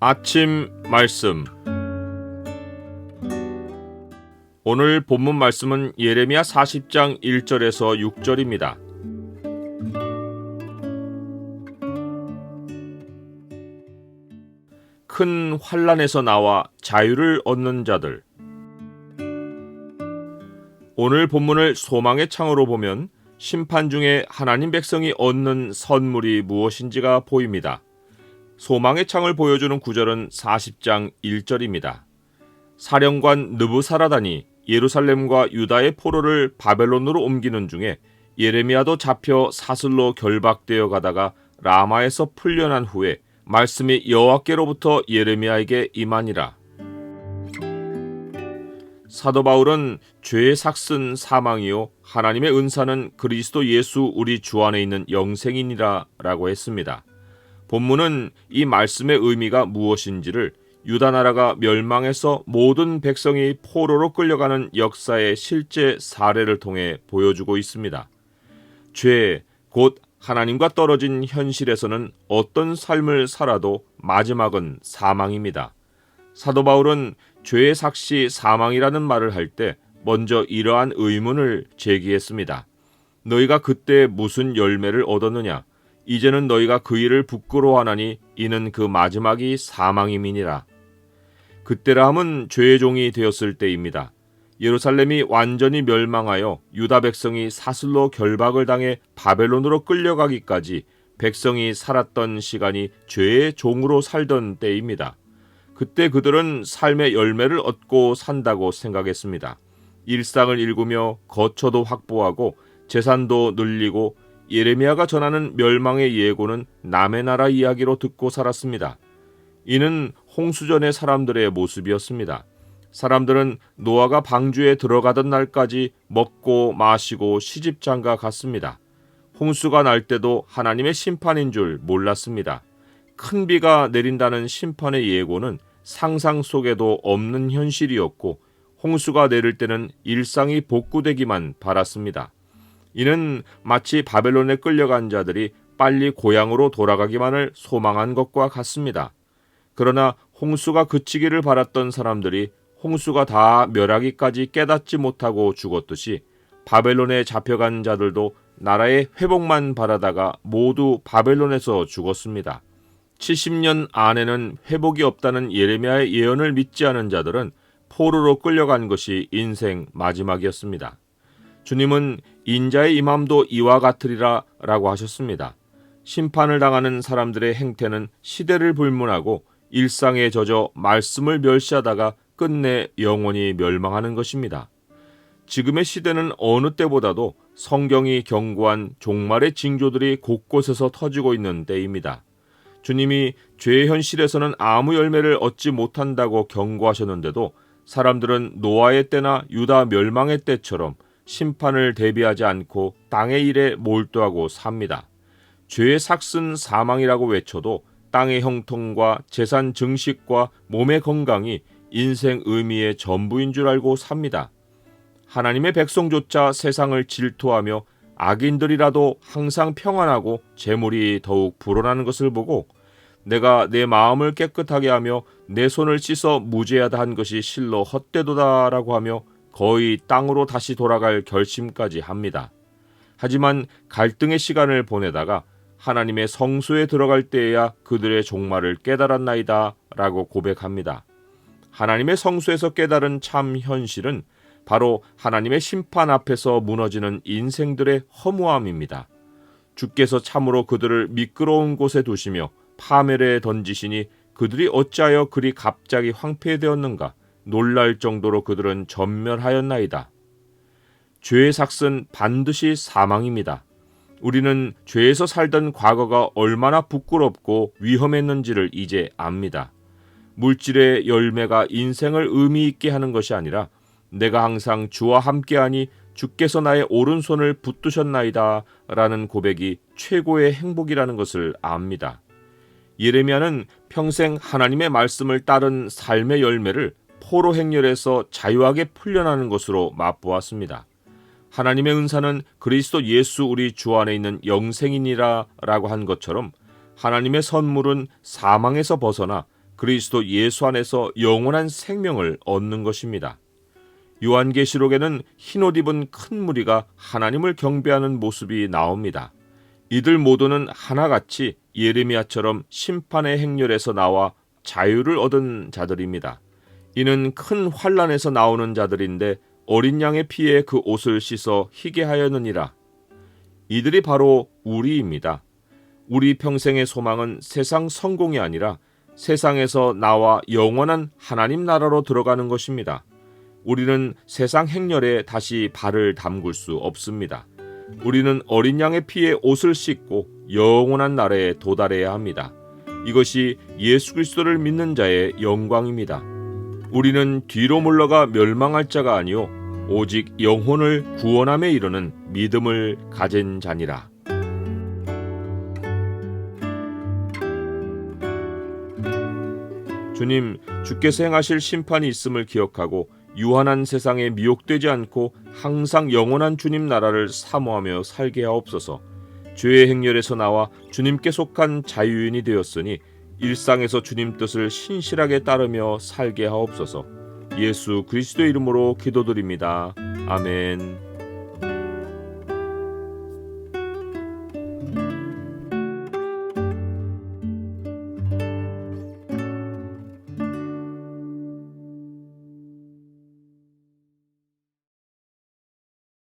아침 말씀. 오늘 본문 말씀은 예레미야 40장 1절에서 6절입니다. 큰 환난에서 나와 자유를 얻는 자들. 오늘 본문을 소망의 창으로 보면 심판 중에 하나님 백성이 얻는 선물이 무엇인지가 보입니다. 소망의 창을 보여주는 구절은 40장 1절입니다. 사령관 느부사라단이 예루살렘과 유다의 포로를 바벨론으로 옮기는 중에 예레미야도 잡혀 사슬로 결박되어 가다가 라마에서 풀려난 후에 말씀이 여호와께로부터 예레미야에게 임하니라. 사도 바울은 죄의 삭슨 사망이요 하나님의 은사는 그리스도 예수 우리 주 안에 있는 영생이니라 라고 했습니다. 본문은 이 말씀의 의미가 무엇인지를 유다 나라가 멸망해서 모든 백성이 포로로 끌려가는 역사의 실제 사례를 통해 보여주고 있습니다. 죄, 곧 하나님과 떨어진 현실에서는 어떤 삶을 살아도 마지막은 사망입니다. 사도 바울은 죄의 삭시 사망이라는 말을 할 때 먼저 이러한 의문을 제기했습니다. 너희가 그때 무슨 열매를 얻었느냐? 이제는 너희가 그 일을 부끄러워하나니 이는 그 마지막이 사망임이니라. 그때라 함은 죄의 종이 되었을 때입니다. 예루살렘이 완전히 멸망하여 유다 백성이 사슬로 결박을 당해 바벨론으로 끌려가기까지 백성이 살았던 시간이 죄의 종으로 살던 때입니다. 그때 그들은 삶의 열매를 얻고 산다고 생각했습니다. 일상을 일구며 거처도 확보하고 재산도 늘리고 예레미야가 전하는 멸망의 예고는 남의 나라 이야기로 듣고 살았습니다. 이는 홍수전의 사람들의 모습이었습니다. 사람들은 노아가 방주에 들어가던 날까지 먹고 마시고 시집장가 갔습니다. 홍수가 날 때도 하나님의 심판인 줄 몰랐습니다. 큰 비가 내린다는 심판의 예고는 상상 속에도 없는 현실이었고 홍수가 내릴 때는 일상이 복구되기만 바랐습니다. 이는 마치 바벨론에 끌려간 자들이 빨리 고향으로 돌아가기만을 소망한 것과 같습니다. 그러나 홍수가 그치기를 바랐던 사람들이 홍수가 다 멸하기까지 깨닫지 못하고 죽었듯이 바벨론에 잡혀간 자들도 나라의 회복만 바라다가 모두 바벨론에서 죽었습니다. 70년 안에는 회복이 없다는 예레미야의 예언을 믿지 않은 자들은 포로로 끌려간 것이 인생 마지막이었습니다. 주님은 인자의 임함도 이와 같으리라 라고 하셨습니다. 심판을 당하는 사람들의 행태는 시대를 불문하고 일상에 젖어 말씀을 멸시하다가 끝내 영원히 멸망하는 것입니다. 지금의 시대는 어느 때보다도 성경이 경고한 종말의 징조들이 곳곳에서 터지고 있는 때입니다. 주님이 죄의 현실에서는 아무 열매를 얻지 못한다고 경고하셨는데도 사람들은 노아의 때나 유다 멸망의 때처럼 심판을 대비하지 않고 땅의 일에 몰두하고 삽니다. 죄의 삭슨 사망이라고 외쳐도 땅의 형통과 재산 증식과 몸의 건강이 인생 의미의 전부인 줄 알고 삽니다. 하나님의 백성조차 세상을 질투하며 악인들이라도 항상 평안하고 재물이 더욱 불어나는 것을 보고 내가 내 마음을 깨끗하게 하며 내 손을 씻어 무죄하다 한 것이 실로 헛되도다라고 하며 거의 땅으로 다시 돌아갈 결심까지 합니다. 하지만 갈등의 시간을 보내다가 하나님의 성소에 들어갈 때에야 그들의 종말을 깨달았나이다 라고 고백합니다. 하나님의 성소에서 깨달은 참 현실은 바로 하나님의 심판 앞에서 무너지는 인생들의 허무함입니다. 주께서 참으로 그들을 미끄러운 곳에 두시며 파멸에 던지시니 그들이 어찌하여 그리 갑자기 황폐되었는가 놀랄 정도로 그들은 전멸하였나이다. 죄의 삭은 반드시 사망입니다. 우리는 죄에서 살던 과거가 얼마나 부끄럽고 위험했는지를 이제 압니다. 물질의 열매가 인생을 의미 있게 하는 것이 아니라 내가 항상 주와 함께하니 주께서 나의 오른손을 붙드셨나이다 라는 고백이 최고의 행복이라는 것을 압니다. 예레미야는 평생 하나님의 말씀을 따른 삶의 열매를 포로 행렬에서 자유하게 풀려나는 것으로 맛보았습니다. 하나님의 은사는 그리스도 예수 우리 주 안에 있는 영생이니라 라고 한 것처럼 하나님의 선물은 사망에서 벗어나 그리스도 예수 안에서 영원한 생명을 얻는 것입니다. 요한계시록에는 흰옷 입은 큰 무리가 하나님을 경배하는 모습이 나옵니다. 이들 모두는 하나같이 예레미야처럼 심판의 행렬에서 나와 자유를 얻은 자들입니다. 이는 큰 환난에서 나오는 자들인데 어린 양의 피에 그 옷을 씻어 희게 하였느니라. 이들이 바로 우리입니다. 우리 평생의 소망은 세상 성공이 아니라 세상에서 나와 영원한 하나님 나라로 들어가는 것입니다. 우리는 세상 행렬에 다시 발을 담글 수 없습니다. 우리는 어린 양의 피에 옷을 씻고 영원한 나라에 도달해야 합니다. 이것이 예수 그리스도를 믿는 자의 영광입니다. 우리는 뒤로 물러가 멸망할 자가 아니요 오직 영혼을 구원함에 이르는 믿음을 가진 자니라. 주님, 주께서 행하실 심판이 있음을 기억하고 유한한 세상에 미혹되지 않고 항상 영원한 주님 나라를 사모하며 살게 하옵소서. 죄의 행렬에서 나와 주님께 속한 자유인이 되었으니 일상에서 주님 뜻을 신실하게 따르며 살게 하옵소서. 예수 그리스도의 이름으로 기도드립니다. 아멘.